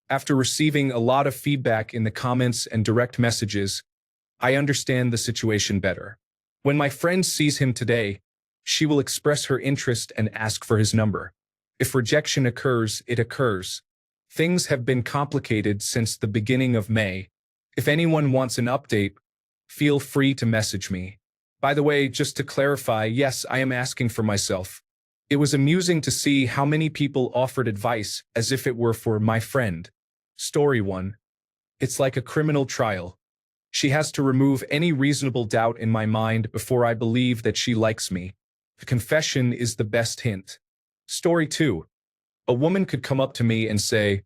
After receiving a lot of feedback in the comments and direct messages, I understand the situation better. When my friend sees him today, she will express her interest and ask for his number. If rejection occurs, it occurs. Things have been complicated since the beginning of May. If anyone wants an update, feel free to message me. By the way, just to clarify, yes, I am asking for myself. It was amusing to see how many people offered advice as if it were for my friend. Story 1. It's like a criminal trial. She has to remove any reasonable doubt in my mind before I believe that she likes me. The confession is the best hint. Story 2. A woman could come up to me and say,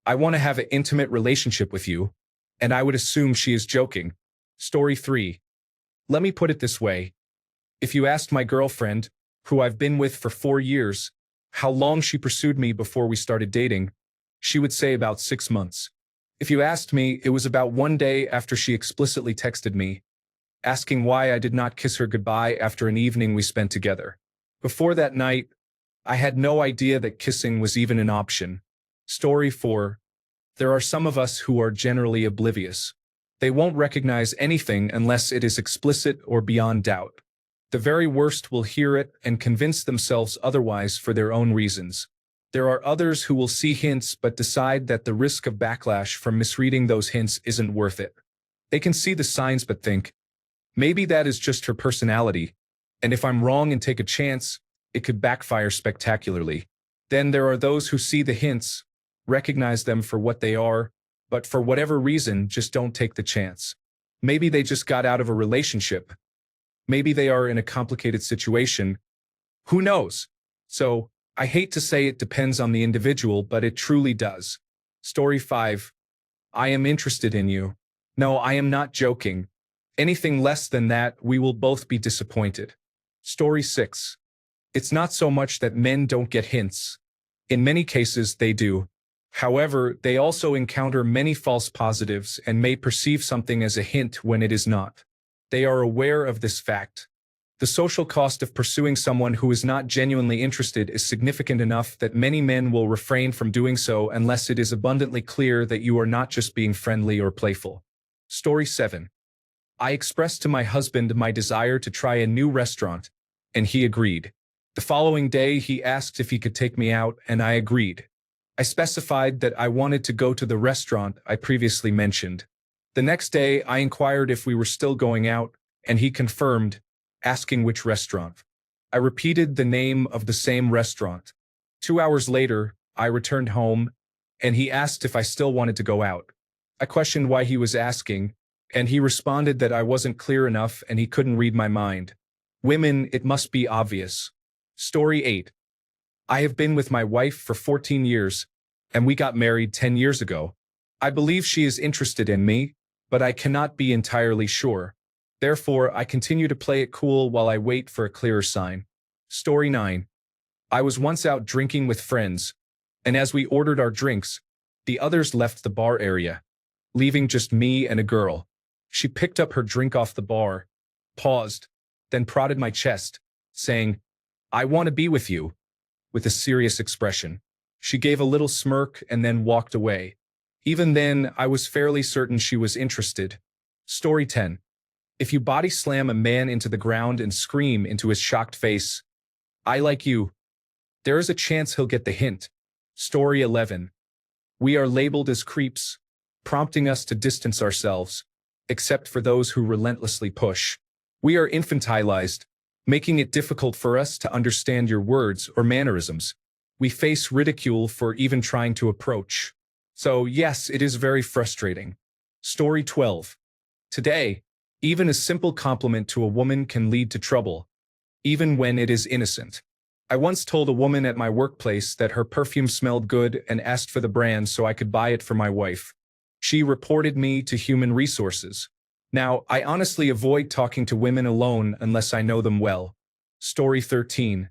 "I want to have an intimate relationship with you," and I would assume she is joking. Story 3. Let me put it this way. If you asked my girlfriend, who I've been with for 4 years, how long she pursued me before we started dating, she would say about 6 months. If you asked me, it was about 1 day after she explicitly texted me, asking why I did not kiss her goodbye after an evening we spent together. Before that night, I had no idea that kissing was even an option. Story 4. There are some of us who are generally oblivious. They won't recognize anything unless it is explicit or beyond doubt. The very worst will hear it and convince themselves otherwise for their own reasons. There are others who will see hints but decide that the risk of backlash from misreading those hints isn't worth it. They can see the signs but think, maybe that is just her personality, and if I'm wrong and take a chance, it could backfire spectacularly. Then there are those who see the hints, recognize them for what they are, but for whatever reason just don't take the chance. Maybe they just got out of a relationship. Maybe they are in a complicated situation. Who knows? So, I hate to say it depends on the individual, but it truly does. Story 5. I am interested in you. No, I am not joking. Anything less than that, we will both be disappointed. Story 6. It's not so much that men don't get hints. In many cases, they do. However, they also encounter many false positives and may perceive something as a hint when it is not. They are aware of this fact. The social cost of pursuing someone who is not genuinely interested is significant enough that many men will refrain from doing so unless it is abundantly clear that you are not just being friendly or playful. Story 7. I expressed to my husband my desire to try a new restaurant, and he agreed. The following day, he asked if he could take me out, and I agreed. I specified that I wanted to go to the restaurant I previously mentioned. The next day, I inquired if we were still going out, and he confirmed, asking which restaurant. I repeated the name of the same restaurant. 2 hours later, I returned home, and he asked if I still wanted to go out. I questioned why he was asking, and he responded that I wasn't clear enough and he couldn't read my mind. Women, it must be obvious. Story 8. I have been with my wife for 14 years, and we got married 10 years ago. I believe she is interested in me, but I cannot be entirely sure. Therefore, I continue to play it cool while I wait for a clearer sign. Story 9. I was once out drinking with friends, and as we ordered our drinks, the others left the bar area, leaving just me and a girl. She picked up her drink off the bar, paused, then prodded my chest, saying, "I want to be with you," with a serious expression. She gave a little smirk and then walked away. Even then, I was fairly certain she was interested. Story 10. If you body slam a man into the ground and scream into his shocked face, "I like you," there is a chance he'll get the hint. Story 11. We are labeled as creeps, prompting us to distance ourselves, except for those who relentlessly push. We are infantilized, making it difficult for us to understand your words or mannerisms. We face ridicule for even trying to approach. So yes, it is very frustrating. Story 12. Today, even a simple compliment to a woman can lead to trouble, even when it is innocent. I once told a woman at my workplace that her perfume smelled good and asked for the brand so I could buy it for my wife. She reported me to human resources. Now, I honestly avoid talking to women alone unless I know them well. Story 13.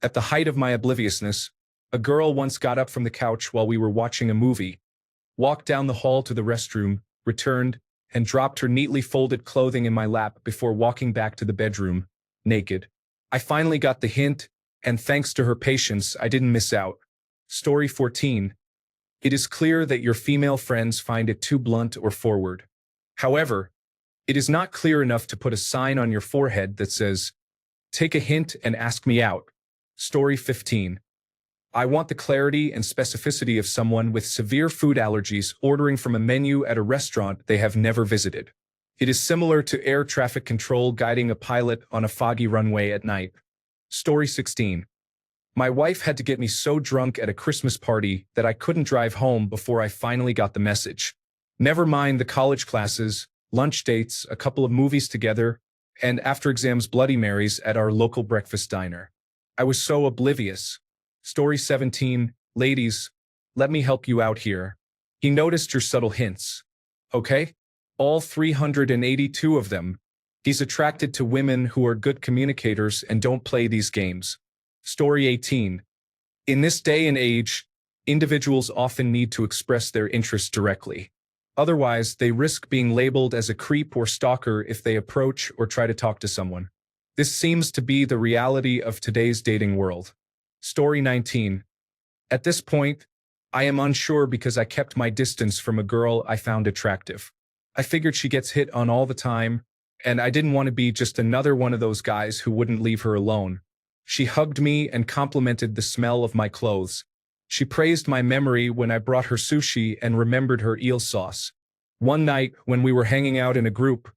At the height of my obliviousness, a girl once got up from the couch while we were watching a movie, walked down the hall to the restroom, returned, and dropped her neatly folded clothing in my lap before walking back to the bedroom, naked. I finally got the hint, and thanks to her patience, I didn't miss out. Story 14. It is clear that your female friends find it too blunt or forward. However, it is not clear enough to put a sign on your forehead that says, "Take a hint and ask me out." Story 15. I want the clarity and specificity of someone with severe food allergies ordering from a menu at a restaurant they have never visited. It is similar to air traffic control guiding a pilot on a foggy runway at night. Story 16. My wife had to get me so drunk at a Christmas party that I couldn't drive home before I finally got the message. Never mind the college classes, lunch dates, a couple of movies together, and after exams Bloody Marys at our local breakfast diner. I was so oblivious. Story 17. Ladies, let me help you out here. He noticed your subtle hints. Okay? All 382 of them. He's attracted to women who are good communicators and don't play these games. Story 18. In this day and age, individuals often need to express their interests directly. Otherwise, they risk being labeled as a creep or stalker if they approach or try to talk to someone. This seems to be the reality of today's dating world. Story 19. At this point, I am unsure because I kept my distance from a girl I found attractive. I figured she gets hit on all the time, and I didn't want to be just another one of those guys who wouldn't leave her alone. She hugged me and complimented the smell of my clothes. She praised my memory when I brought her sushi and remembered her eel sauce. One night, when we were hanging out in a group,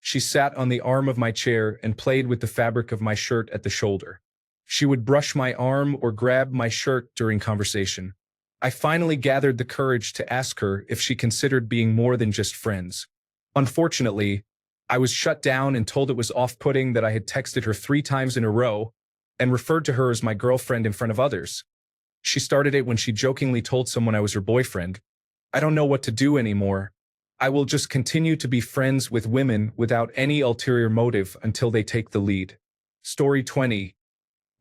she sat on the arm of my chair and played with the fabric of my shirt at the shoulder. She would brush my arm or grab my shirt during conversation. I finally gathered the courage to ask her if she considered being more than just friends. Unfortunately, I was shut down and told it was off-putting that I had texted her 3 times in a row and referred to her as my girlfriend in front of others. She started it when she jokingly told someone I was her boyfriend. I don't know what to do anymore. I will just continue to be friends with women without any ulterior motive until they take the lead. Story 20.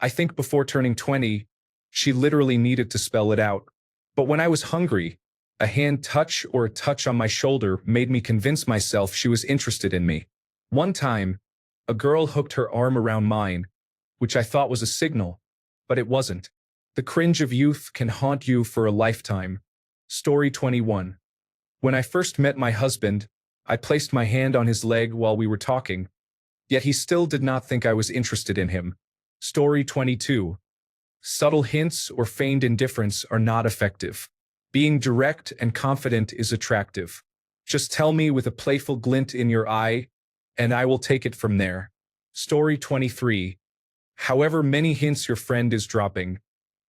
I think before turning 20, she literally needed to spell it out. But when I was hungry, a hand touch or a touch on my shoulder made me convince myself she was interested in me. One time, a girl hooked her arm around mine, which I thought was a signal, but it wasn't. The cringe of youth can haunt you for a lifetime. Story 21. When I first met my husband, I placed my hand on his leg while we were talking, yet he still did not think I was interested in him. Story 22. Subtle hints or feigned indifference are not effective. Being direct and confident is attractive. Just tell me with a playful glint in your eye, and I will take it from there. Story 23. However many hints your friend is dropping,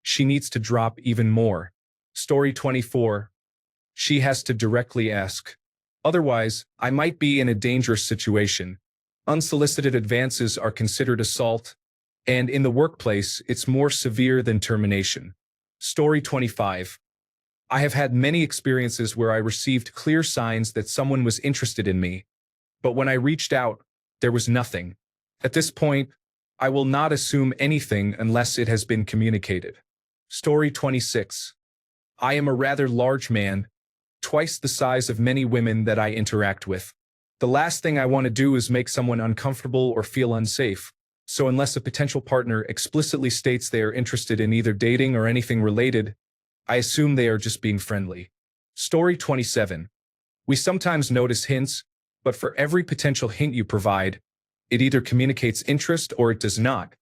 she needs to drop even more. Story 24. She has to directly ask. Otherwise, I might be in a dangerous situation. Unsolicited advances are considered assault, and in the workplace, it's more severe than termination. Story 25. I have had many experiences where I received clear signs that someone was interested in me, but when I reached out, there was nothing. At this point, I will not assume anything unless it has been communicated. Story 26. I am a rather large man, twice the size of many women that I interact with. The last thing I want to do is make someone uncomfortable or feel unsafe. So unless a potential partner explicitly states they are interested in either dating or anything related, I assume they are just being friendly. Story 27. We sometimes notice hints, but for every potential hint you provide, it either communicates interest or it does not,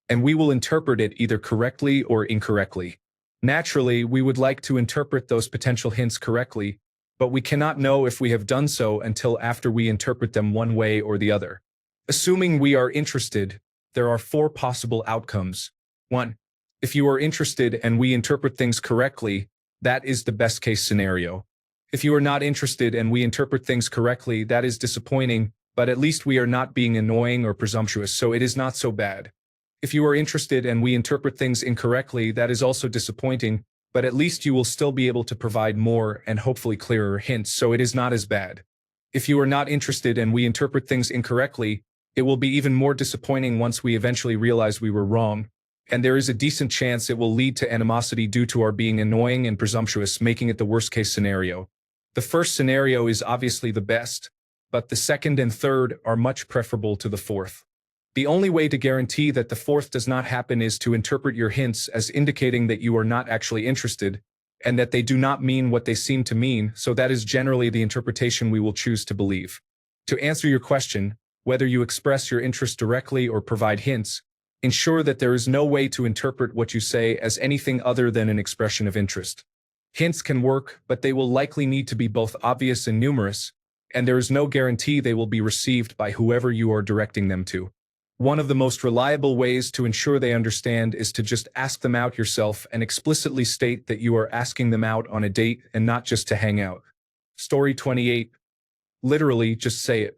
and we will interpret it either correctly or incorrectly. Naturally, we would like to interpret those potential hints correctly, but we cannot know if we have done so until after we interpret them one way or the other. Assuming we are interested, there are 4 possible outcomes. 1. If you are interested and we interpret things correctly, that is the best case scenario. If you are not interested and we interpret things correctly, that is disappointing, but at least we are not being annoying or presumptuous, so it is not so bad. If you are interested and we interpret things incorrectly, that is also disappointing, but at least you will still be able to provide more and hopefully clearer hints, so it is not as bad. If you are not interested and we interpret things incorrectly, it will be even more disappointing once we eventually realize we were wrong, and there is a decent chance it will lead to animosity due to our being annoying and presumptuous, making it the worst-case scenario. The first scenario is obviously the best, but the second and third are much preferable to the fourth. The only way to guarantee that the fourth does not happen is to interpret your hints as indicating that you are not actually interested, and that they do not mean what they seem to mean, so that is generally the interpretation we will choose to believe. To answer your question, whether you express your interest directly or provide hints, ensure that there is no way to interpret what you say as anything other than an expression of interest. Hints can work, but they will likely need to be both obvious and numerous, and there is no guarantee they will be received by whoever you are directing them to. One of the most reliable ways to ensure they understand is to just ask them out yourself and explicitly state that you are asking them out on a date and not just to hang out. Story 28. Literally, just say it.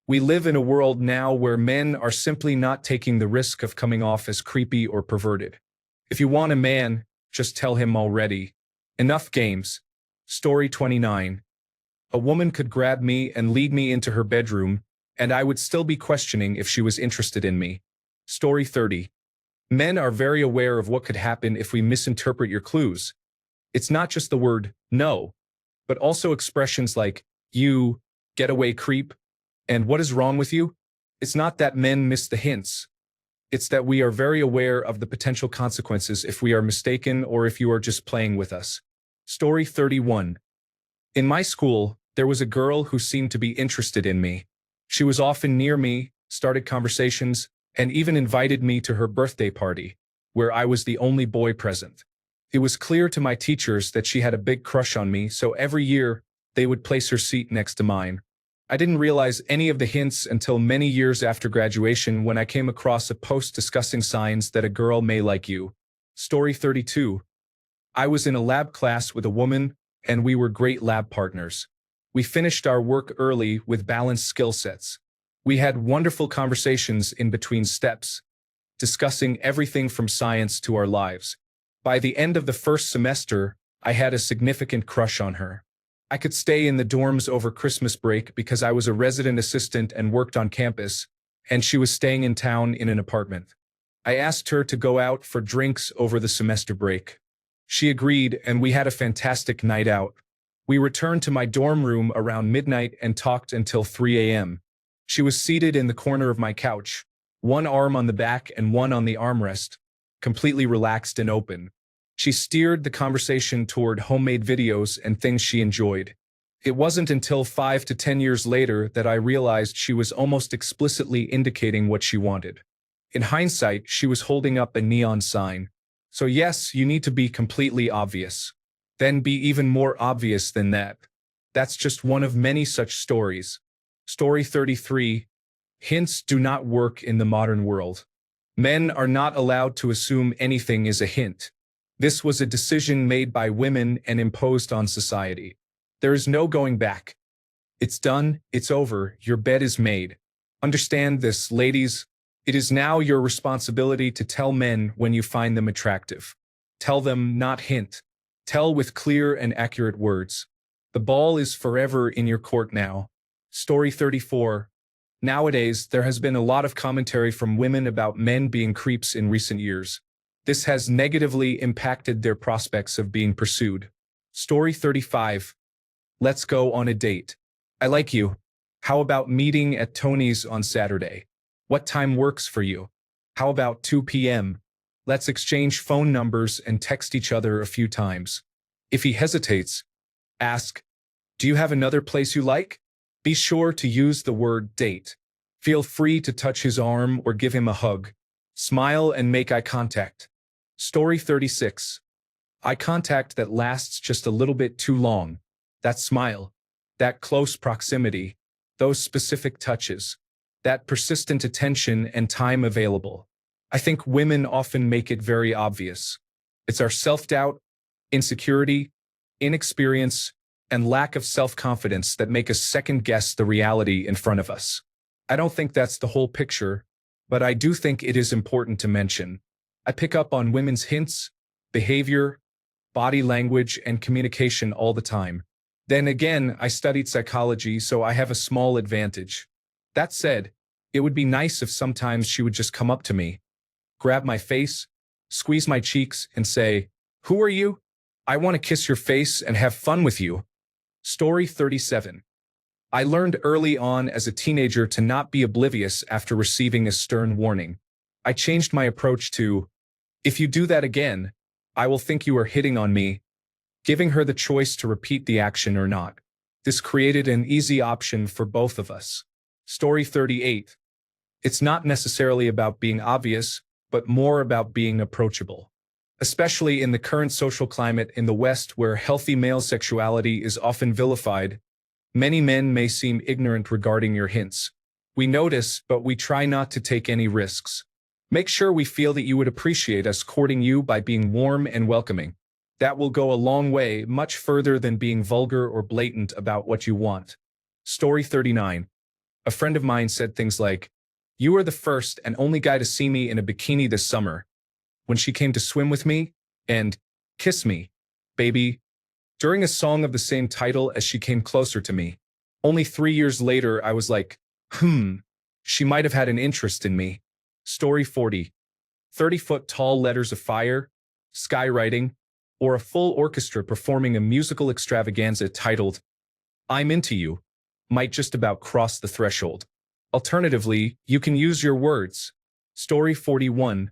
We live in a world now where men are simply not taking the risk of coming off as creepy or perverted. If you want a man, just tell him already. Enough games. Story 29. A woman could grab me and lead me into her bedroom, and I would still be questioning if she was interested in me. Story 30. Men are very aware of what could happen if we misinterpret your clues. It's not just the word no, but also expressions like you, get away creep, and what is wrong with you? It's not that men miss the hints. It's that we are very aware of the potential consequences if we are mistaken or if you are just playing with us. Story 31. In my school, there was a girl who seemed to be interested in me. She was often near me, started conversations, and even invited me to her birthday party, where I was the only boy present. It was clear to my teachers that she had a big crush on me, so every year, they would place her seat next to mine. I didn't realize any of the hints until many years after graduation when I came across a post discussing signs that a girl may like you. Story 32. I was in a lab class with a woman, and we were great lab partners. We finished our work early with balanced skill sets. We had wonderful conversations in between steps, discussing everything from science to our lives. By the end of the first semester, I had a significant crush on her. I could stay in the dorms over Christmas break because I was a resident assistant and worked on campus, and she was staying in town in an apartment. I asked her to go out for drinks over the semester break. She agreed, and we had a fantastic night out. We returned to my dorm room around midnight and talked until 3 a.m. She was seated in the corner of my couch, one arm on the back and one on the armrest, completely relaxed and open. She steered the conversation toward homemade videos and things she enjoyed. It wasn't until 5 to 10 years later that I realized she was almost explicitly indicating what she wanted. In hindsight, she was holding up a neon sign. So yes, you need to be completely obvious. Then be even more obvious than that. That's just one of many such stories. Story 33. Hints do not work in the modern world. Men are not allowed to assume anything is a hint. This was a decision made by women and imposed on society. There is no going back. It's done, it's over, your bed is made. Understand this, ladies. It is now your responsibility to tell men when you find them attractive. Tell them, not hint. Tell with clear and accurate words. The ball is forever in your court now. Story 34. Nowadays, there has been a lot of commentary from women about men being creeps in recent years. This has negatively impacted their prospects of being pursued. Story 35. Let's go on a date. I like you. How about meeting at Tony's on Saturday? What time works for you? How about 2 p.m.? Let's exchange phone numbers and text each other a few times. If he hesitates, ask, do you have another place you like? Be sure to use the word date. Feel free to touch his arm or give him a hug. Smile and make eye contact. Story 36. Eye contact that lasts just a little bit too long. That smile, that close proximity, those specific touches, that persistent attention and time available. I think women often make it very obvious. It's our self-doubt, insecurity, inexperience, and lack of self-confidence that make us second-guess the reality in front of us. I don't think that's the whole picture, but I do think it is important to mention. I pick up on women's hints, behavior, body language, and communication all the time. Then again, I studied psychology, so I have a small advantage. That said, it would be nice if sometimes she would just come up to me, grab my face, squeeze my cheeks, and say, "Who are you? I want to kiss your face and have fun with you." Story 37. I learned early on as a teenager to not be oblivious after receiving a stern warning. I changed my approach to, if you do that again, I will think you are hitting on me. giving her the choice to repeat the action or not. This created an easy option for both of us. Story 38. It's not necessarily about being obvious, but more about being approachable. Especially in the current social climate in the West where healthy male sexuality is often vilified, many men may seem ignorant regarding your hints. We notice, but we try not to take any risks. Make sure we feel that you would appreciate us courting you by being warm and welcoming. That will go a long way, much further than being vulgar or blatant about what you want. Story 39. A friend of mine said things like, "You are the first and only guy to see me in a bikini this summer," when she came to swim with me, and "Kiss me, baby," during a song of the same title as she came closer to me. Only 3 years later, I was like, she might have had an interest in me. Story 40. 30-foot tall letters of fire, skywriting, or a full orchestra performing a musical extravaganza titled, "I'm Into You," might just about cross the threshold. Alternatively, you can use your words. Story 41.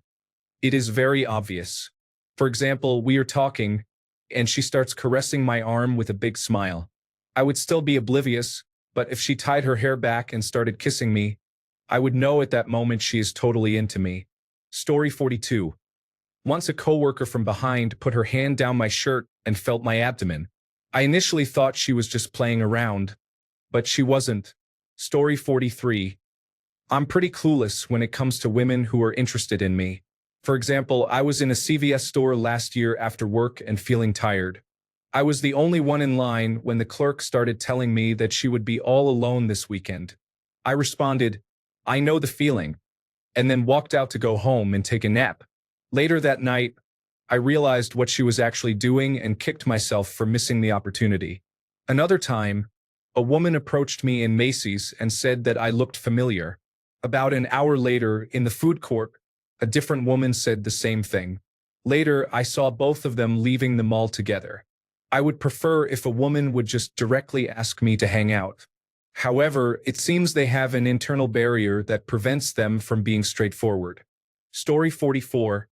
It is very obvious. For example, we are talking, and she starts caressing my arm with a big smile. I would still be oblivious, but if she tied her hair back and started kissing me, I would know at that moment she is totally into me. Story 42. Once a coworker from behind put her hand down my shirt and felt my abdomen. I initially thought she was just playing around, but she wasn't. Story 43. I'm pretty clueless when it comes to women who are interested in me. For example, I was in a CVS store last year after work and feeling tired. I was the only one in line when the clerk started telling me that she would be all alone this weekend. I responded, "I know the feeling," and then walked out to go home and take a nap. Later that night, I realized what she was actually doing and kicked myself for missing the opportunity. Another time, a woman approached me in Macy's and said that I looked familiar. About an hour later, in the food court, a different woman said the same thing. Later, I saw both of them leaving the mall together. I would prefer if a woman would just directly ask me to hang out. However, it seems they have an internal barrier that prevents them from being straightforward. Story 44.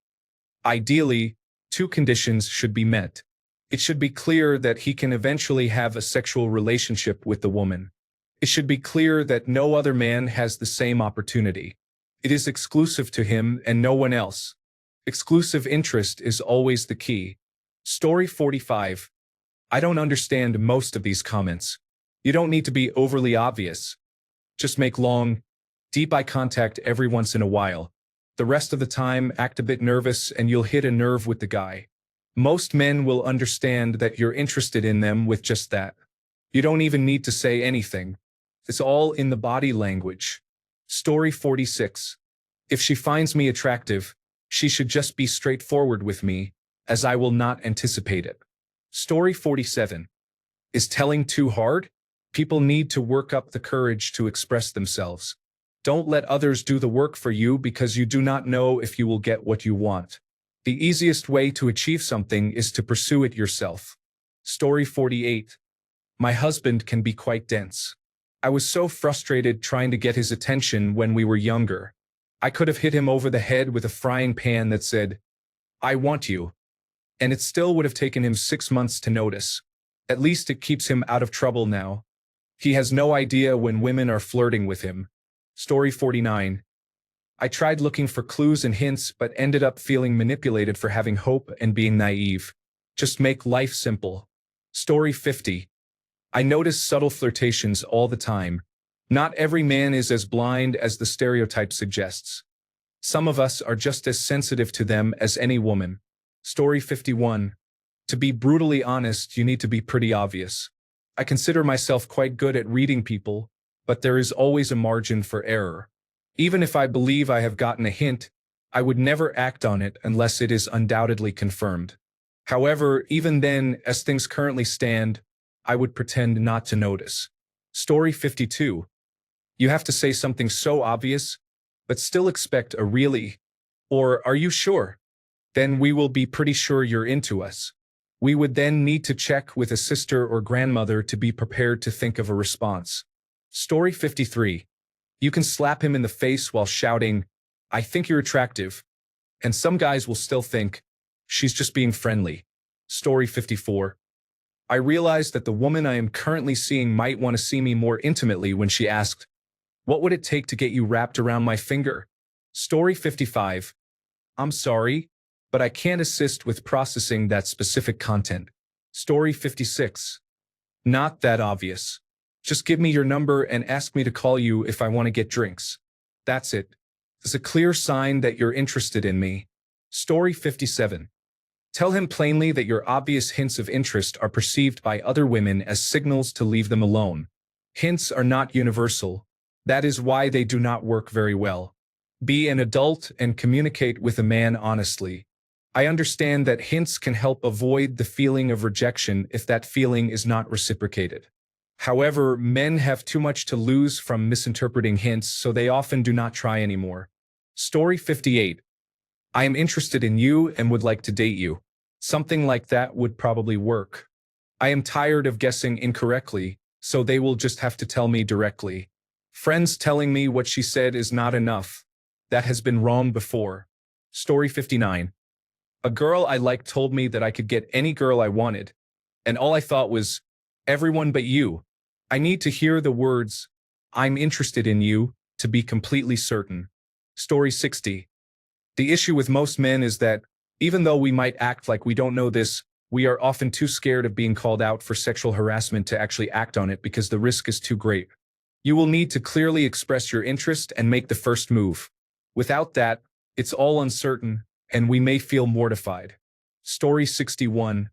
Ideally, two conditions should be met. It should be clear that he can eventually have a sexual relationship with the woman. It should be clear that no other man has the same opportunity. It is exclusive to him and no one else. Exclusive interest is always the key. Story 45. I don't understand most of these comments. You don't need to be overly obvious. Just make long, deep eye contact every once in a while. The rest of the time, act a bit nervous and you'll hit a nerve with the guy. Most men will understand that you're interested in them with just that. You don't even need to say anything. It's all in the body language. Story 46. If she finds me attractive, she should just be straightforward with me, as I will not anticipate it. Story 47. Is telling too hard? People need to work up the courage to express themselves. Don't let others do the work for you because you do not know if you will get what you want. The easiest way to achieve something is to pursue it yourself. Story 48. My husband can be quite dense. I was so frustrated trying to get his attention when we were younger. I could have hit him over the head with a frying pan that said, "I want you." And it still would have taken him 6 months to notice. At least it keeps him out of trouble now. He has no idea when women are flirting with him. Story 49. I tried looking for clues and hints but ended up feeling manipulated for having hope and being naive. Just make life simple. Story 50. I notice subtle flirtations all the time. Not every man is as blind as the stereotype suggests. Some of us are just as sensitive to them as any woman. Story 51. To be brutally honest, you need to be pretty obvious. I consider myself quite good at reading people, but there is always a margin for error. Even if I believe I have gotten a hint, I would never act on it unless it is undoubtedly confirmed. However, even then, as things currently stand, I would pretend not to notice. Story 52. You have to say something so obvious, but still expect a "really" or "are you sure?" Then we will be pretty sure you're into us. We would then need to check with a sister or grandmother to be prepared to think of a response. Story 53. You can slap him in the face while shouting, "I think you're attractive," and some guys will still think, "She's just being friendly." Story 54. I realized that the woman I am currently seeing might want to see me more intimately when she asked, "What would it take to get you wrapped around my finger?" Story 55. I'm sorry, but I can't assist with processing that specific content. Story 56. Not that obvious. Just give me your number and ask me to call you if I want to get drinks. That's it. It's a clear sign that you're interested in me. Story 57. Tell him plainly that your obvious hints of interest are perceived by other women as signals to leave them alone. Hints are not universal. That is why they do not work very well. Be an adult and communicate with a man honestly. I understand that hints can help avoid the feeling of rejection if that feeling is not reciprocated. However, men have too much to lose from misinterpreting hints, so they often do not try anymore. Story 58. I am interested in you and would like to date you. Something like that would probably work. I am tired of guessing incorrectly, so they will just have to tell me directly. Friends telling me what she said is not enough. That has been wrong before. Story 59. A girl I liked told me that I could get any girl I wanted, and all I thought was, everyone but you. I need to hear the words, "I'm interested in you," to be completely certain. Story 60. The issue with most men is that, even though we might act like we don't know this, we are often too scared of being called out for sexual harassment to actually act on it because the risk is too great. You will need to clearly express your interest and make the first move. Without that, it's all uncertain, and we may feel mortified. Story 61.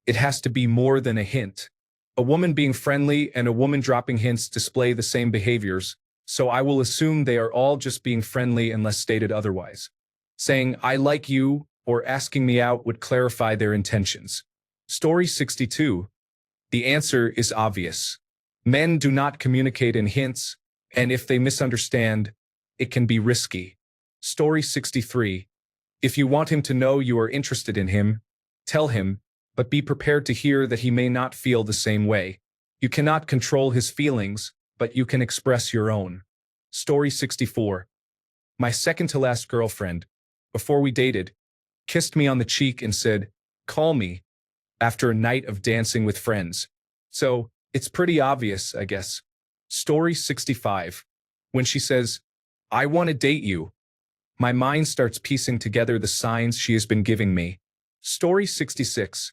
It has to be more than a hint. A woman being friendly and a woman dropping hints display the same behaviors, so I will assume they are all just being friendly unless stated otherwise. Saying, "I like you," or asking me out would clarify their intentions. Story 62. The answer is obvious. Men do not communicate in hints, and if they misunderstand, it can be risky. Story 63. If you want him to know you are interested in him, tell him, but be prepared to hear that he may not feel the same way. You cannot control his feelings, but you can express your own. Story 64. My second-to-last girlfriend, before we dated, kissed me on the cheek and said, "Call me," after a night of dancing with friends. So, it's pretty obvious, I guess. Story 65. When she says, "I want to date you," my mind starts piecing together the signs she has been giving me. Story 66.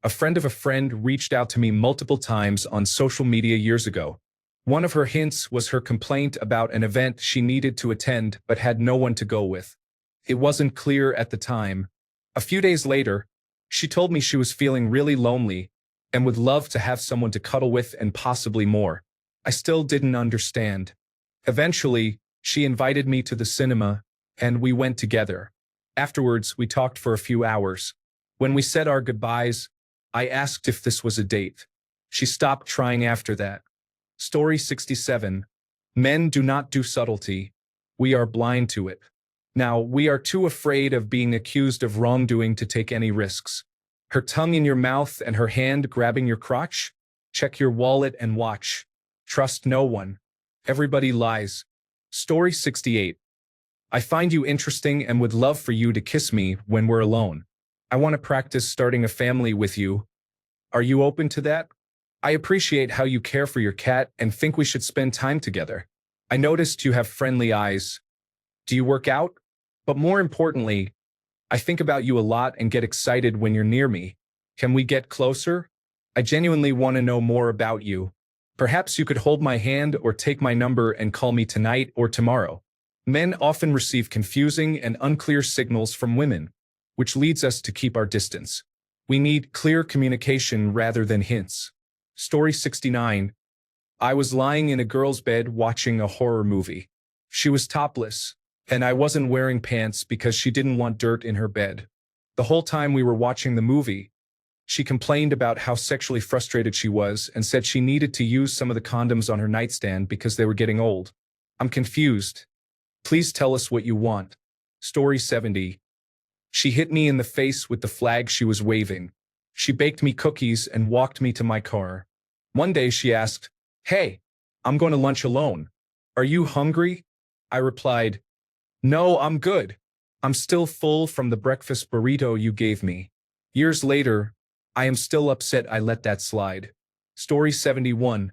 A friend of a friend reached out to me multiple times on social media years ago. One of her hints was her complaint about an event she needed to attend but had no one to go with. It wasn't clear at the time. A few days later, she told me she was feeling really lonely and would love to have someone to cuddle with and possibly more. I still didn't understand. Eventually, she invited me to the cinema, and we went together. Afterwards, we talked for a few hours. When we said our goodbyes, I asked if this was a date. She stopped trying after that. Story 67. Men do not do subtlety. We are blind to it. Now, we are too afraid of being accused of wrongdoing to take any risks. Her tongue in your mouth and her hand grabbing your crotch? Check your wallet and watch. Trust no one. Everybody lies. Story 68. I find you interesting and would love for you to kiss me when we're alone. I want to practice starting a family with you. Are you open to that? I appreciate how you care for your cat and think we should spend time together. I noticed you have friendly eyes. Do you work out? But more importantly, I think about you a lot and get excited when you're near me. Can we get closer? I genuinely want to know more about you. Perhaps you could hold my hand or take my number and call me tonight or tomorrow. Men often receive confusing and unclear signals from women, which leads us to keep our distance. We need clear communication rather than hints. Story 69. I was lying in a girl's bed watching a horror movie. She was topless, and I wasn't wearing pants because she didn't want dirt in her bed. The whole time we were watching the movie, she complained about how sexually frustrated she was and said she needed to use some of the condoms on her nightstand because they were getting old. I'm confused. Please tell us what you want. Story 70. She hit me in the face with the flag she was waving. She baked me cookies and walked me to my car. One day she asked, "Hey, I'm going to lunch alone. Are you hungry?" I replied, "No, I'm good. I'm still full from the breakfast burrito you gave me." Years later, I am still upset I let that slide. Story 71.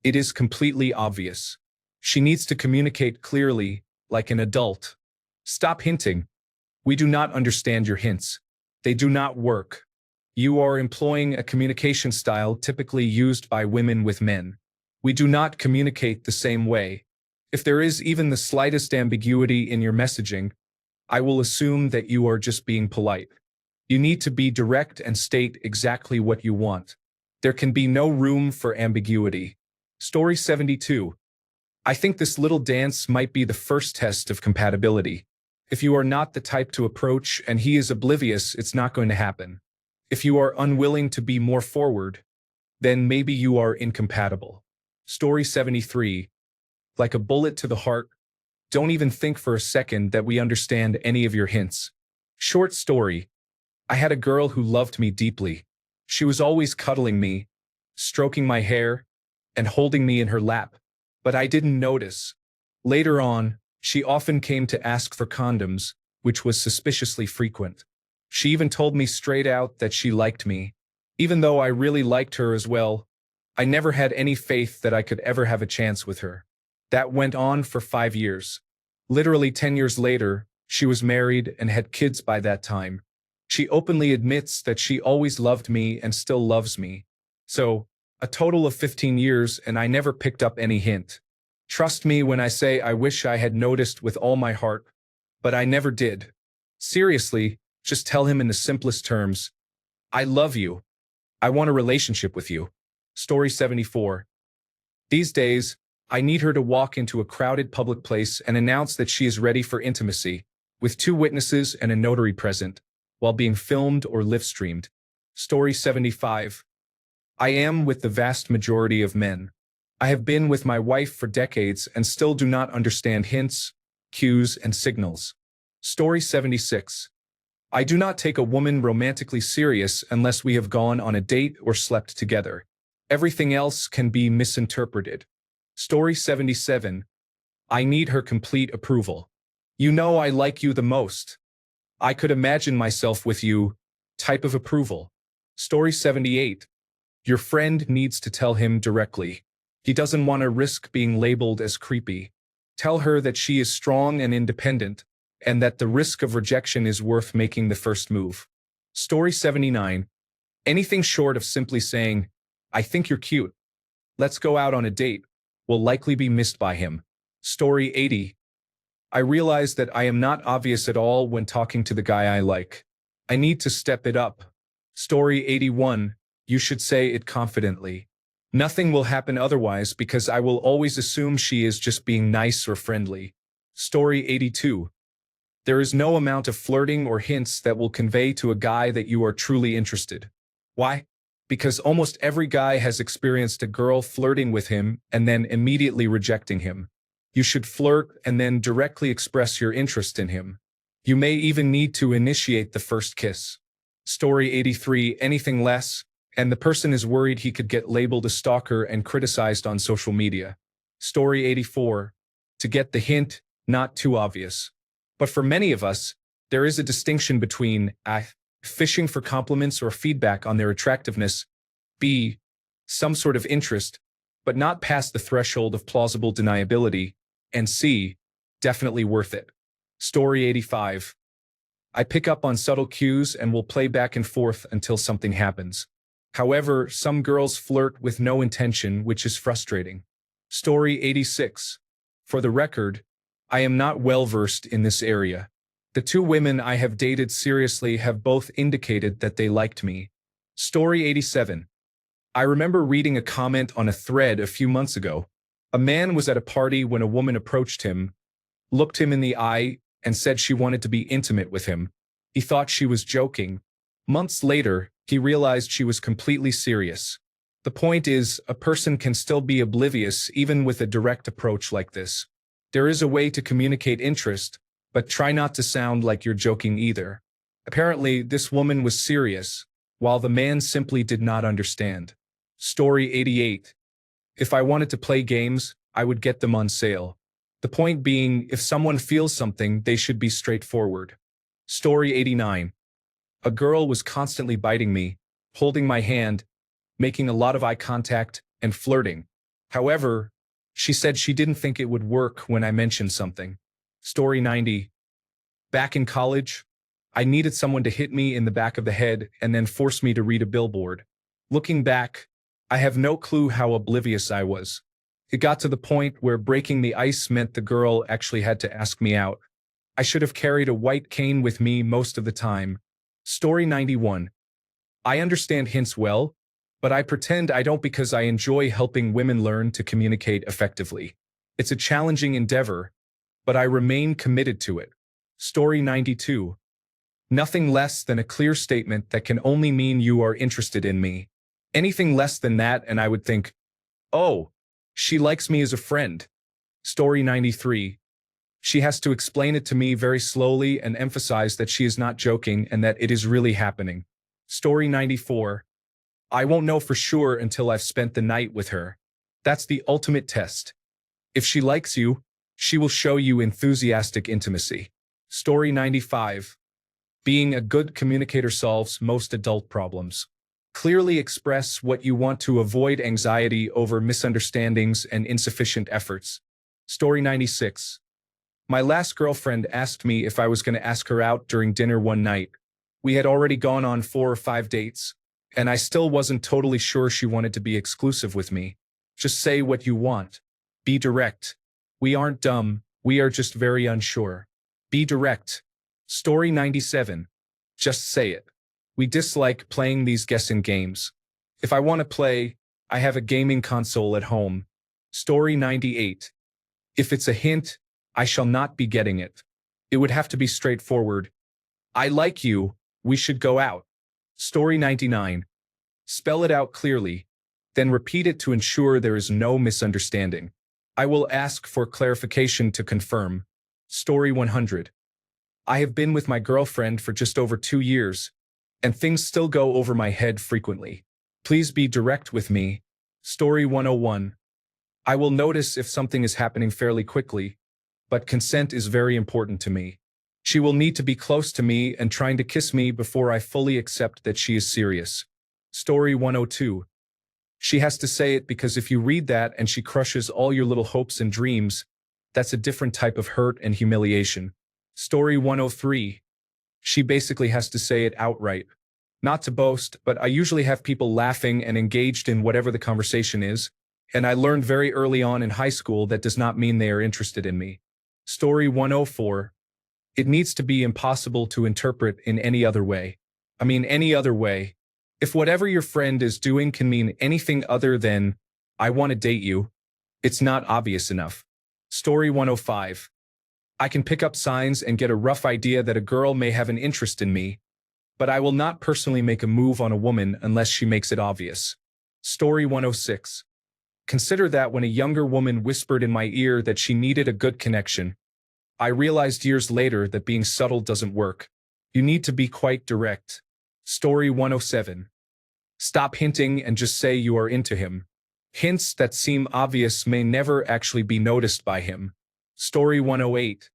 It is completely obvious. She needs to communicate clearly, like an adult. Stop hinting. We do not understand your hints. They do not work. You are employing a communication style typically used by women with men. We do not communicate the same way. If there is even the slightest ambiguity in your messaging, I will assume that you are just being polite. You need to be direct and state exactly what you want. There can be no room for ambiguity. Story 72. I think this little dance might be the first test of compatibility. If you are not the type to approach and he is oblivious, it's not going to happen. If you are unwilling to be more forward, then maybe you are incompatible. Story 73. Like a bullet to the heart, don't even think for a second that we understand any of your hints. Short story. I had a girl who loved me deeply. She was always cuddling me, stroking my hair, and holding me in her lap. But I didn't notice. Later on, she often came to ask for condoms, which was suspiciously frequent. She even told me straight out that she liked me. Even though I really liked her as well, I never had any faith that I could ever have a chance with her. That went on for 5 years. Literally 10 years later, she was married and had kids by that time. She openly admits that she always loved me and still loves me. So, a total of 15 years and I never picked up any hint. Trust me when I say I wish I had noticed with all my heart, but I never did. Seriously, just tell him in the simplest terms, I love you. I want a relationship with you. Story 74. These days, I need her to walk into a crowded public place and announce that she is ready for intimacy, with 2 witnesses and a notary present, while being filmed or live-streamed. Story 75. I am with the vast majority of men. I have been with my wife for decades and still do not understand hints, cues, and signals. Story 76. I do not take a woman romantically serious unless we have gone on a date or slept together. Everything else can be misinterpreted. Story 77. I need her complete approval. You know I like you the most. I could imagine myself with you, type of approval. Story 78. Your friend needs to tell him directly. He doesn't want to risk being labeled as creepy. Tell her that she is strong and independent, and that the risk of rejection is worth making the first move. Story 79. Anything short of simply saying, I think you're cute. Let's go out on a date, will likely be missed by him. Story 80. I realize that I am not obvious at all when talking to the guy I like. I need to step it up. Story 81. You should say it confidently. Nothing will happen otherwise because I will always assume she is just being nice or friendly. Story 82. There is no amount of flirting or hints that will convey to a guy that you are truly interested. Why? Because almost every guy has experienced a girl flirting with him and then immediately rejecting him. You should flirt and then directly express your interest in him. You may even need to initiate the first kiss. Story 83. Anything less, and the person is worried he could get labeled a stalker and criticized on social media. Story 84. To get the hint, not too obvious. But for many of us, there is a distinction between A. Fishing for compliments or feedback on their attractiveness, B. Some sort of interest, but not past the threshold of plausible deniability, and C. Definitely worth it. Story 85. I pick up on subtle cues and will play back and forth until something happens. However, some girls flirt with no intention, which is frustrating. Story 86. For the record, I am not well-versed in this area. The 2 women I have dated seriously have both indicated that they liked me. Story 87. I remember reading a comment on a thread a few months ago. A man was at a party when a woman approached him, looked him in the eye, and said she wanted to be intimate with him. He thought she was joking. Months later, he realized she was completely serious. The point is, a person can still be oblivious even with a direct approach like this. There is a way to communicate interest, but try not to sound like you're joking either. Apparently, this woman was serious, while the man simply did not understand. Story 88. If I wanted to play games, I would get them on sale. The point being, if someone feels something, they should be straightforward. Story 89. A girl was constantly biting me, holding my hand, making a lot of eye contact, and flirting. However, she said she didn't think it would work when I mentioned something. Story 90. Back in college, I needed someone to hit me in the back of the head and then force me to read a billboard. Looking back, I have no clue how oblivious I was. It got to the point where breaking the ice meant the girl actually had to ask me out. I should have carried a white cane with me most of the time. Story 91. I understand hints well, but I pretend I don't because I enjoy helping women learn to communicate effectively. It's a challenging endeavor, but I remain committed to it. Story 92. Nothing less than a clear statement that can only mean you are interested in me. Anything less than that and I would think, oh, she likes me as a friend. Story 93. She has to explain it to me very slowly and emphasize that she is not joking and that it is really happening. Story 94. I won't know for sure until I've spent the night with her. That's the ultimate test. If she likes you, she will show you enthusiastic intimacy. Story 95. Being a good communicator solves most adult problems. Clearly express what you want to avoid anxiety over misunderstandings and insufficient efforts. Story 96. My last girlfriend asked me if I was going to ask her out during dinner one night. We had already gone on 4 or 5 dates, and I still wasn't totally sure she wanted to be exclusive with me. Just say what you want. Be direct. We aren't dumb, we are just very unsure. Be direct. Story 97. Just say it. We dislike playing these guessing games. If I want to play, I have a gaming console at home. Story 98. If it's a hint, I shall not be getting it. It would have to be straightforward. I like you, we should go out. Story 99. Spell it out clearly, then repeat it to ensure there is no misunderstanding. I will ask for clarification to confirm. Story 100. I have been with my girlfriend for just over 2 years, and things still go over my head frequently. Please be direct with me. Story 101. I will notice if something is happening fairly quickly, but consent is very important to me. She will need to be close to me and trying to kiss me before I fully accept that she is serious. Story 102. She has to say it because if you read that and she crushes all your little hopes and dreams, that's a different type of hurt and humiliation. Story 103. She basically has to say it outright. Not to boast, but I usually have people laughing and engaged in whatever the conversation is, and I learned very early on in high school that does not mean they are interested in me. Story 104. It needs to be impossible to interpret in any other way. I mean any other way. If whatever your friend is doing can mean anything other than, I want to date you, it's not obvious enough. Story 105. I can pick up signs and get a rough idea that a girl may have an interest in me, but I will not personally make a move on a woman unless she makes it obvious. Story 106. Consider that when a younger woman whispered in my ear that she needed a good connection, I realized years later that being subtle doesn't work. You need to be quite direct. Story 107. Stop hinting and just say you are into him. Hints that seem obvious may never actually be noticed by him. Story 108.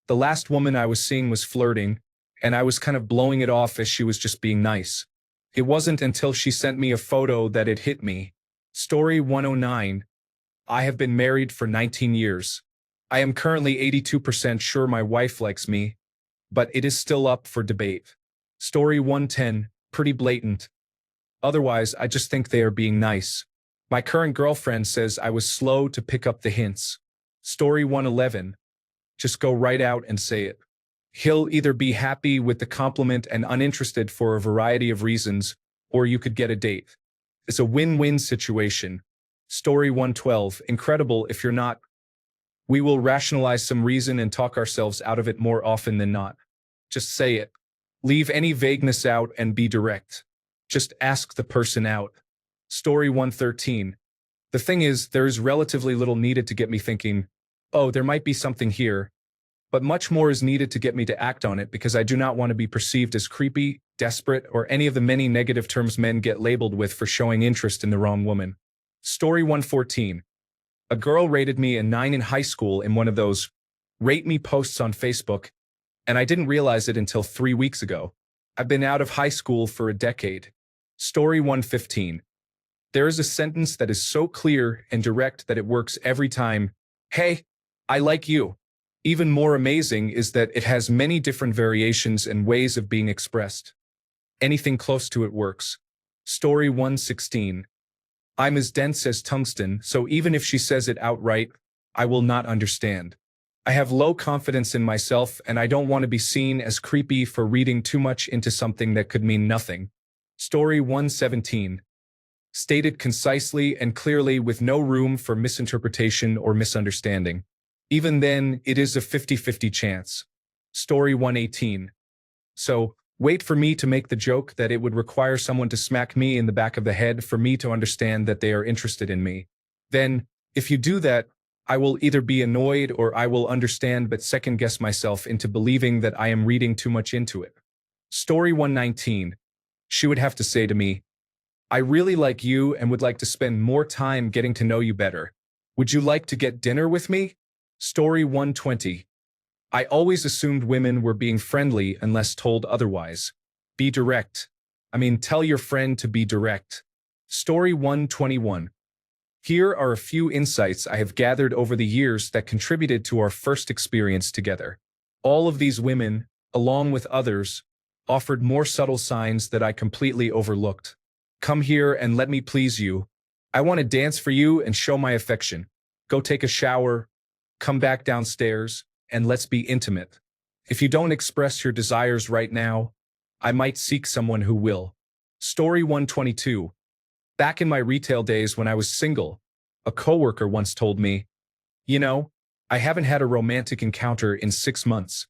The last woman I was seeing was flirting, and I was kind of blowing it off as she was just being nice. It wasn't until she sent me a photo that it hit me. Story 109. I have been married for 19 years. I am currently 82% sure my wife likes me, but it is still up for debate. Story 110. Pretty blatant. Otherwise, I just think they are being nice. My current girlfriend says I was slow to pick up the hints. Story 111. Just go right out and say it. He'll either be happy with the compliment and uninterested for a variety of reasons, or you could get a date. It's a win-win situation. Story 112. Incredible if you're not. We will rationalize some reason and talk ourselves out of it more often than not. Just say it. Leave any vagueness out and be direct. Just ask the person out. Story 113. The thing is, there is relatively little needed to get me thinking, oh, there might be something here, but much more is needed to get me to act on it because I do not want to be perceived as creepy, desperate, or any of the many negative terms men get labeled with for showing interest in the wrong woman. Story 114. A girl rated me a 9 in high school in one of those rate me posts on Facebook, and I didn't realize it until 3 weeks ago. I've been out of high school for a decade. Story 115. There is a sentence that is so clear and direct that it works every time. Hey, I like you. Even more amazing is that it has many different variations and ways of being expressed. Anything close to it works. Story 116. I'm as dense as tungsten, so even if she says it outright, I will not understand. I have low confidence in myself, and I don't want to be seen as creepy for reading too much into something that could mean nothing. Story 117. Stated concisely and clearly with no room for misinterpretation or misunderstanding. Even then, it is a 50-50 chance. Story 118. So, wait for me to make the joke that it would require someone to smack me in the back of the head for me to understand that they are interested in me. Then, if you do that, I will either be annoyed or I will understand but second-guess myself into believing that I am reading too much into it. Story 119. She would have to say to me, I really like you and would like to spend more time getting to know you better. Would you like to get dinner with me? Story 120. I always assumed women were being friendly unless told otherwise. Be direct. Tell your friend to be direct. Story 121. Here are a few insights I have gathered over the years that contributed to our first experience together. All of these women, along with others, offered more subtle signs that I completely overlooked. Come here and let me please you. I want to dance for you and show my affection. Go take a shower, come back downstairs, and let's be intimate. If you don't express your desires right now, I might seek someone who will. Story 122. Back in my retail days when I was single, a coworker once told me, I haven't had a romantic encounter in 6 months.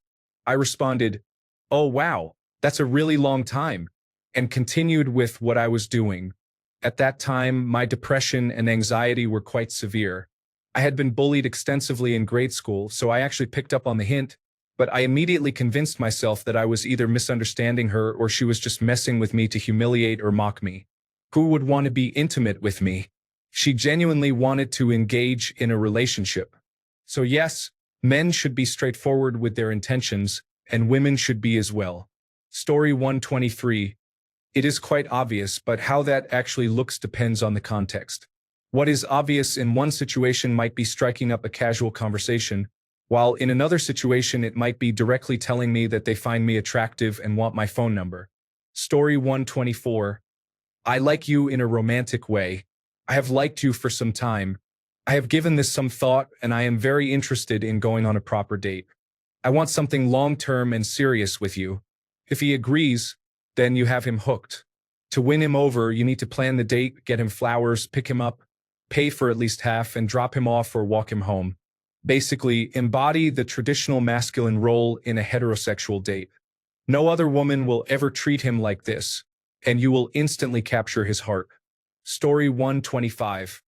I responded, oh wow, that's a really long time, and continued with what I was doing. At that time, my depression and anxiety were quite severe. I had been bullied extensively in grade school, so I actually picked up on the hint, but I immediately convinced myself that I was either misunderstanding her or she was just messing with me to humiliate or mock me. Who would want to be intimate with me? She genuinely wanted to engage in a relationship. So yes, men should be straightforward with their intentions, and women should be as well. Story 123. It is quite obvious, but how that actually looks depends on the context. What is obvious in one situation might be striking up a casual conversation, while in another situation it might be directly telling me that they find me attractive and want my phone number. Story 124. I like you in a romantic way. I have liked you for some time. I have given this some thought and I am very interested in going on a proper date. I want something long-term and serious with you. If he agrees, then you have him hooked. To win him over, you need to plan the date, get him flowers, pick him up, pay for at least half, and drop him off or walk him home. Basically, embody the traditional masculine role in a heterosexual date. No other woman will ever treat him like this, and you will instantly capture his heart. Story 125.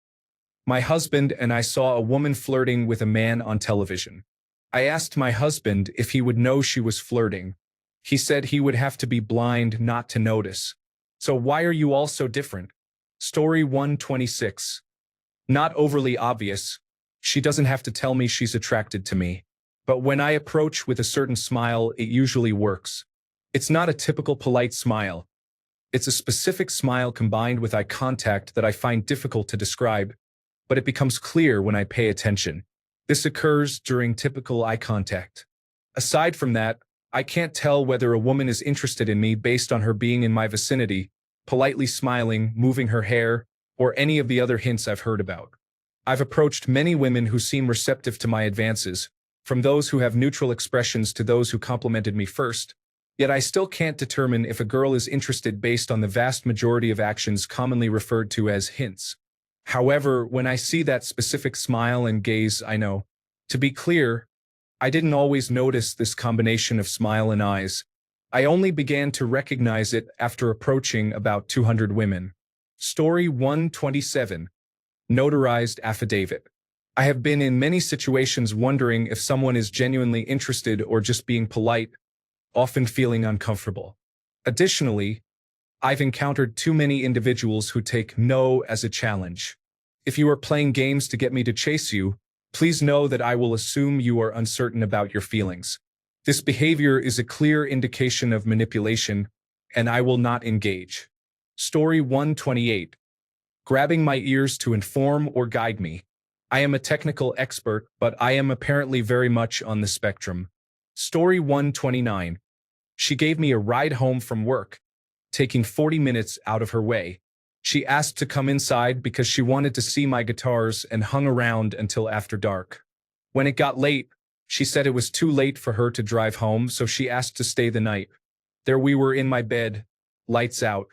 My husband and I saw a woman flirting with a man on television. I asked my husband if he would know she was flirting. He said he would have to be blind not to notice. So why are you all so different? Story 126. Not overly obvious. She doesn't have to tell me she's attracted to me. But when I approach with a certain smile, it usually works. It's not a typical polite smile. It's a specific smile combined with eye contact that I find difficult to describe, but it becomes clear when I pay attention. This occurs during typical eye contact. Aside from that, I can't tell whether a woman is interested in me based on her being in my vicinity, politely smiling, moving her hair, or any of the other hints I've heard about. I've approached many women who seem receptive to my advances, from those who have neutral expressions to those who complimented me first, yet I still can't determine if a girl is interested based on the vast majority of actions commonly referred to as hints. However, when I see that specific smile and gaze, I know. To be clear, I didn't always notice this combination of smile and eyes. I only began to recognize it after approaching about 200 women. Story 127. Notarized affidavit. I have been in many situations wondering if someone is genuinely interested or just being polite, often feeling uncomfortable. Additionally, I've encountered too many individuals who take no as a challenge. If you are playing games to get me to chase you, please know that I will assume you are uncertain about your feelings. This behavior is a clear indication of manipulation, and I will not engage. Story 128. Grabbing my ears to inform or guide me. I am a technical expert, but I am apparently very much on the spectrum. Story 129. She gave me a ride home from work, taking 40 minutes out of her way. She asked to come inside because she wanted to see my guitars and hung around until after dark. When it got late, she said it was too late for her to drive home, so she asked to stay the night. There we were in my bed, lights out.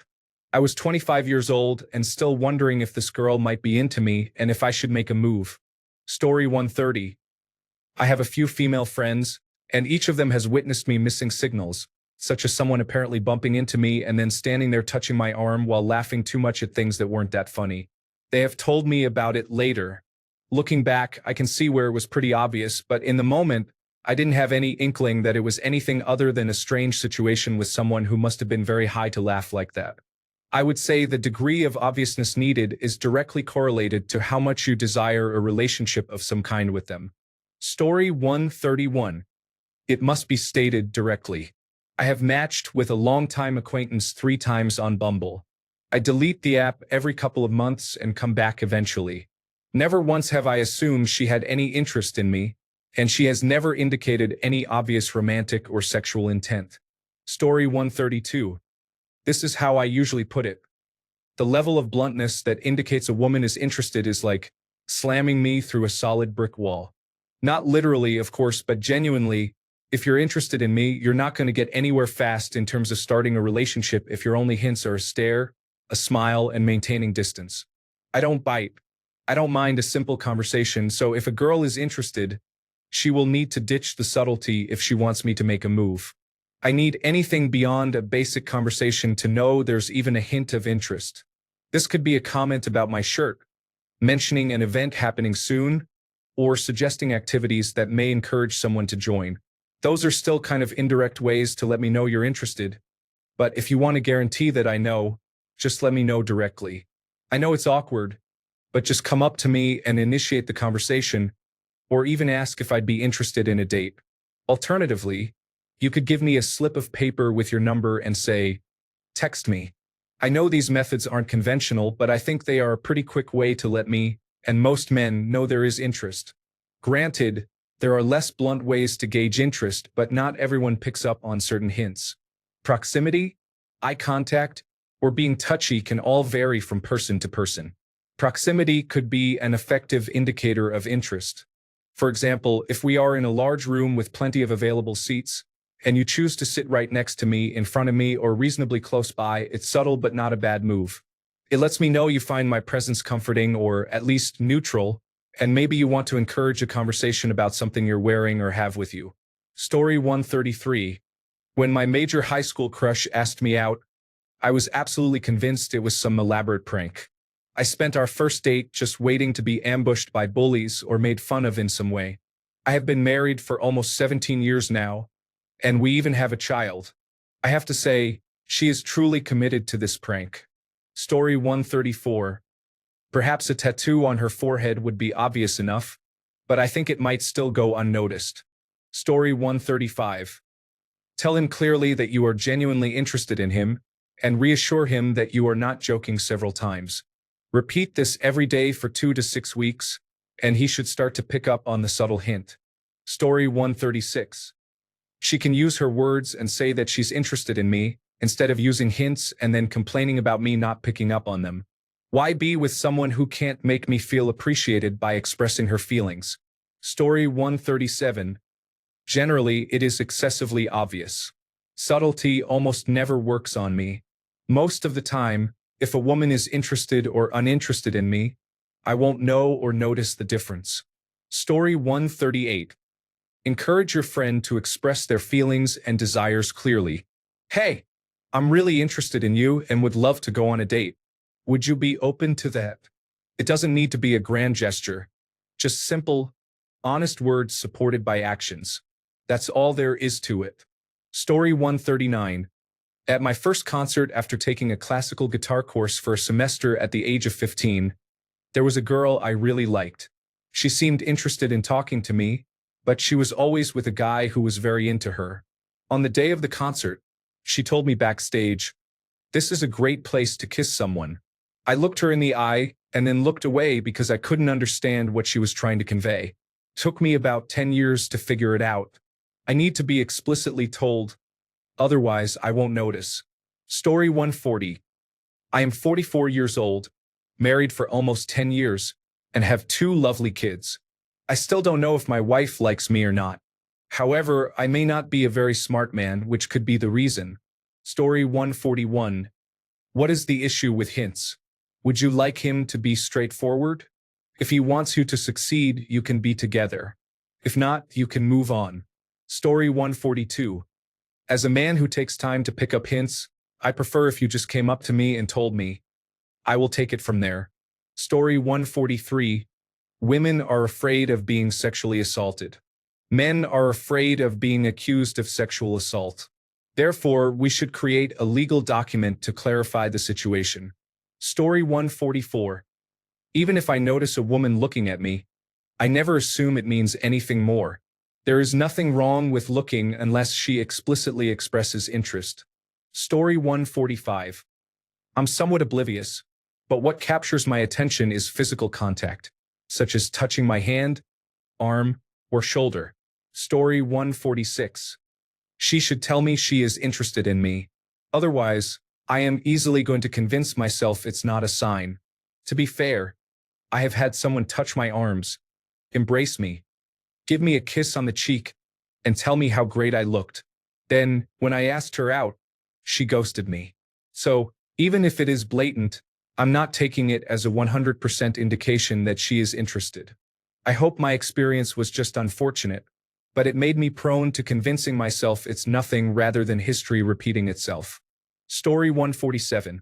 I was 25 years old and still wondering if this girl might be into me and if I should make a move. Story 130. I have a few female friends, and each of them has witnessed me missing signals, such as someone apparently bumping into me and then standing there touching my arm while laughing too much at things that weren't that funny. They have told me about it later. Looking back, I can see where it was pretty obvious, but in the moment, I didn't have any inkling that it was anything other than a strange situation with someone who must have been very high to laugh like that. I would say the degree of obviousness needed is directly correlated to how much you desire a relationship of some kind with them. Story 131. It must be stated directly. I have matched with a longtime acquaintance 3 times on Bumble. I delete the app every couple of months and come back eventually. Never once have I assumed she had any interest in me, and she has never indicated any obvious romantic or sexual intent. Story 132. This is how I usually put it. The level of bluntness that indicates a woman is interested is like slamming me through a solid brick wall. Not literally, of course, but genuinely, if you're interested in me, you're not going to get anywhere fast in terms of starting a relationship if your only hints are a stare, a smile, and maintaining distance. I don't bite. I don't mind a simple conversation, so if a girl is interested, she will need to ditch the subtlety if she wants me to make a move. I need anything beyond a basic conversation to know there's even a hint of interest. This could be a comment about my shirt, mentioning an event happening soon, or suggesting activities that may encourage someone to join. Those are still kind of indirect ways to let me know you're interested. But if you want to guarantee that I know, just let me know directly. I know it's awkward, but just come up to me and initiate the conversation, or even ask if I'd be interested in a date. Alternatively, you could give me a slip of paper with your number and say, text me. I know these methods aren't conventional, but I think they are a pretty quick way to let me, and most men, know there is interest. Granted, there are less blunt ways to gauge interest, but not everyone picks up on certain hints. Proximity, eye contact, or being touchy can all vary from person to person. Proximity could be an effective indicator of interest. For example, if we are in a large room with plenty of available seats, and you choose to sit right next to me, in front of me, or reasonably close by, it's subtle but not a bad move. It lets me know you find my presence comforting or at least neutral, and maybe you want to encourage a conversation about something you're wearing or have with you. Story 133. When my major high school crush asked me out, I was absolutely convinced it was some elaborate prank. I spent our first date just waiting to be ambushed by bullies or made fun of in some way. I have been married for almost 17 years now, and we even have a child. I have to say, she is truly committed to this prank. Story 134. Perhaps a tattoo on her forehead would be obvious enough, but I think it might still go unnoticed. Story 135. Tell him clearly that you are genuinely interested in him, and reassure him that you are not joking several times. Repeat this every day for 2 to 6 weeks, and he should start to pick up on the subtle hint. Story 136. She can use her words and say that she's interested in me, instead of using hints and then complaining about me not picking up on them. Why be with someone who can't make me feel appreciated by expressing her feelings? Story 137. Generally, it is excessively obvious. Subtlety almost never works on me. Most of the time, if a woman is interested or uninterested in me, I won't know or notice the difference. Story 138. Encourage your friend to express their feelings and desires clearly. Hey, I'm really interested in you and would love to go on a date. Would you be open to that? It doesn't need to be a grand gesture. Just simple, honest words supported by actions. That's all there is to it. Story 139. At my first concert after taking a classical guitar course for a semester at the age of 15, there was a girl I really liked. She seemed interested in talking to me, but she was always with a guy who was very into her. On the day of the concert, she told me backstage, This is a great place to kiss someone. I looked her in the eye and then looked away because I couldn't understand what she was trying to convey. Took me about 10 years to figure it out. I need to be explicitly told, otherwise I won't notice. Story 140. I am 44 years old, married for almost 10 years, and have 2 lovely kids. I still don't know if my wife likes me or not. However, I may not be a very smart man, which could be the reason. Story 141. What is the issue with hints? Would you like him to be straightforward? If he wants you to succeed, you can be together. If not, you can move on. Story 142. As a man who takes time to pick up hints, I prefer if you just came up to me and told me. I will take it from there. Story 143. Women are afraid of being sexually assaulted. Men are afraid of being accused of sexual assault. Therefore, we should create a legal document to clarify the situation. Story 144. Even if I notice a woman looking at me, I never assume it means anything more. There is nothing wrong with looking unless she explicitly expresses interest. Story 145. I'm somewhat oblivious, but what captures my attention is physical contact, such as touching my hand, arm, or shoulder. Story 146. She should tell me she is interested in me. Otherwise, I am easily going to convince myself it's not a sign. To be fair, I have had someone touch my arms, embrace me, give me a kiss on the cheek, and tell me how great I looked. Then, when I asked her out, she ghosted me. So, even if it is blatant, I'm not taking it as a 100% indication that she is interested. I hope my experience was just unfortunate, but it made me prone to convincing myself it's nothing rather than history repeating itself. Story 147.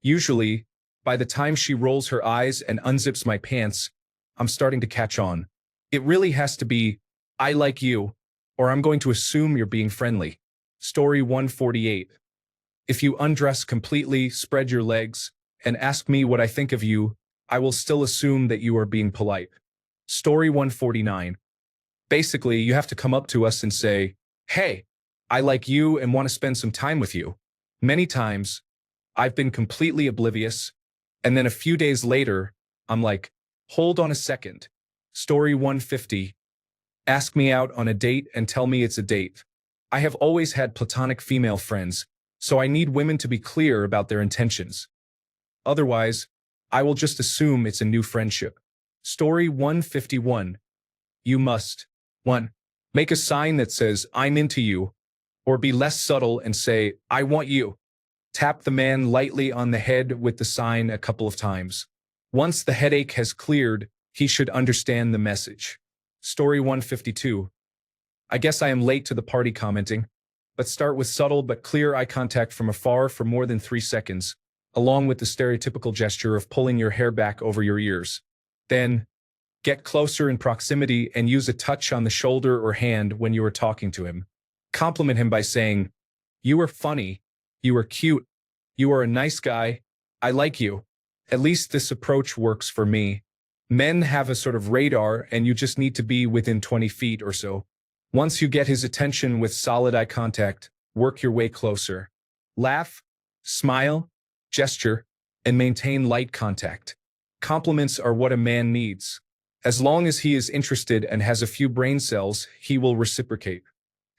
Usually, by the time she rolls her eyes and unzips my pants, I'm starting to catch on. It really has to be, I like you, or I'm going to assume you're being friendly. Story 148. If you undress completely, spread your legs, and ask me what I think of you, I will still assume that you are being polite. Story 149. Basically, you have to come up to us and say, hey, I like you and want to spend some time with you. Many times, I've been completely oblivious, and then a few days later, I'm like, hold on a second. Story 150. Ask me out on a date and tell me it's a date. I have always had platonic female friends, so I need women to be clear about their intentions. Otherwise, I will just assume it's a new friendship. Story 151. You must 1. Make a sign that says, I'm into you, or be less subtle and say, I want you. Tap the man lightly on the head with the sign a couple of times. Once the headache has cleared, he should understand the message. Story 152. I guess I am late to the party commenting, but start with subtle but clear eye contact from afar for more than 3 seconds, along with the stereotypical gesture of pulling your hair back over your ears. Then, get closer in proximity and use a touch on the shoulder or hand when you are talking to him. Compliment him by saying, you are funny, you are cute, you are a nice guy, I like you. At least this approach works for me. Men have a sort of radar and you just need to be within 20 feet or so. Once you get his attention with solid eye contact, work your way closer. Laugh, smile, gesture, and maintain light contact. Compliments are what a man needs. As long as he is interested and has a few brain cells, he will reciprocate.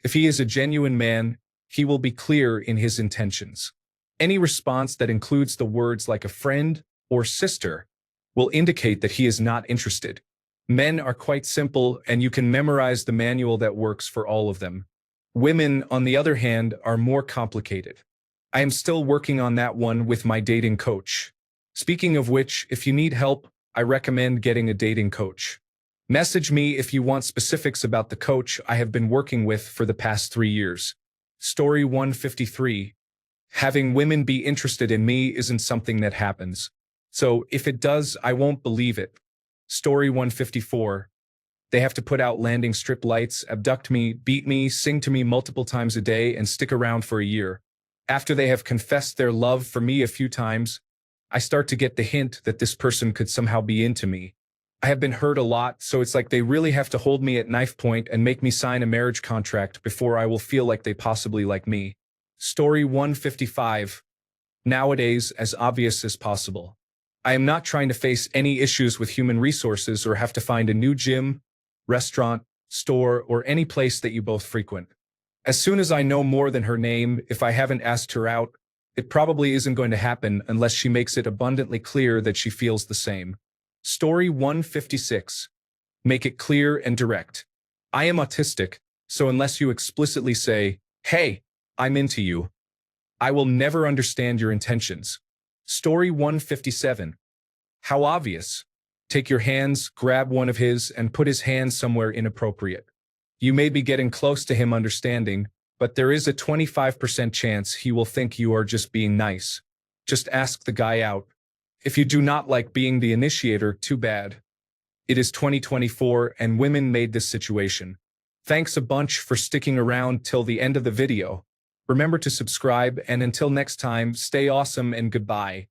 If he is a genuine man, he will be clear in his intentions. Any response that includes the words like a friend or sister will indicate that he is not interested. Men are quite simple, and you can memorize the manual that works for all of them. Women, on the other hand, are more complicated. I am still working on that one with my dating coach. Speaking of which, if you need help, I recommend getting a dating coach. Message me if you want specifics about the coach I have been working with for the past 3 years. Story 153. Having women be interested in me isn't something that happens. So if it does, I won't believe it. Story 154. They have to put out landing strip lights, abduct me, beat me, sing to me multiple times a day, and stick around for a year. After they have confessed their love for me a few times, I start to get the hint that this person could somehow be into me. I have been hurt a lot, so it's like they really have to hold me at knife point and make me sign a marriage contract before I will feel like they possibly like me. Story 155. nowadays as obvious as possible. I am not trying to face any issues with human resources or have to find a new gym, restaurant, store, or any place that you both frequent. As soon as I know more than her name, if I haven't asked her out, it probably isn't going to happen unless she makes it abundantly clear that she feels the same. Story 156. Make it clear and direct. I am autistic, so unless you explicitly say, "Hey, I'm into you," I will never understand your intentions. Story 157. How obvious. Take your hands, grab one of his, and put his hand somewhere inappropriate. You may be getting close to him understanding, but there is a 25% chance he will think you are just being nice. Just ask the guy out. If you do not like being the initiator, too bad. It is 2024 and women made this situation. Thanks a bunch for sticking around till the end of the video. Remember to subscribe, and until next time, stay awesome and goodbye.